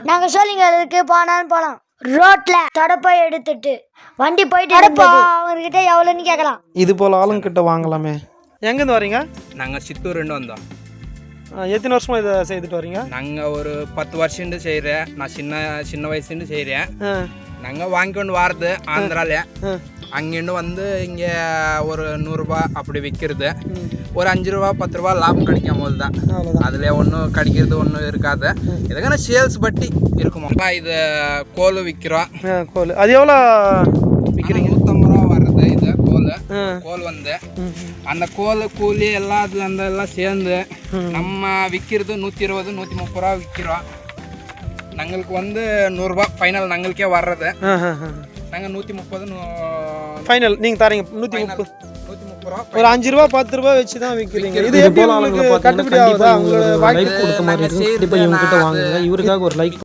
நாங்கள் சோழிங்கருக்கு போகலாம் ரோட்டில் தடப்பை எடுத்துட்டு வண்டி போயிட்டு அவர்கிட்ட எவ்வளோன்னு கேட்கலாம். இது போல் ஆளுங்கிட்ட வாங்கலாமே. எங்கேருந்து வரீங்க? நாங்கள் சித்தூர்லேருந்து வந்தோம். எத்தனை வருஷமாக இதை செய்துட்டு வரீங்க? நாங்கள் ஒரு 10 வருஷம் செய்கிறேன். நான் சின்ன வயசுலேருந்து செய்கிறேன். நாங்கள் வாங்கிக்கொண்டு வாரது ஆந்திரால, அங்கேருந்து வந்து இங்கே ஒரு 100 ரூபா அப்படி விற்கிறது. ஒரு 5 ரூபா 10 ரூபா லாபம் கிடைக்கும் போது தான். அதில் ஒன்றும் கிடைக்கிறது ஒன்றும் இருக்காது. இதுக்கான சேல்ஸ் பட்டி இருக்குமா. இது கோல் விற்கிறோம். கோல் அது எவ்வளோ விற்கிறீங்க? 150 ரூபா வர்றது. இது கோல் வந்து அந்த கோல் கூலி எல்லாம் அது அந்த எல்லாம் சேர்ந்து நம்ம விற்கிறது 120 130 ரூபா விற்கிறோம். நாங்களுக்கு வந்து 100 ரூபா ஃபைனல் நாங்களுக்கே வர்றது. நாங்கள் 130 ஃபைனல் நீங்கள் தரீங்க. 130 ரூபா. ஒரு 5 ரூபா 10 ரூபா வச்சு தான் விற்கிறீங்க. இது எப்படி உங்களுக்கு கட்டுப்படி ஆகுதா? உங்களோட வாய்ப்பு கொடுத்த மாதிரி இருக்கு. கண்டிப்பாக இவங்ககிட்ட வாங்குங்க. இவருக்காக ஒரு லைக்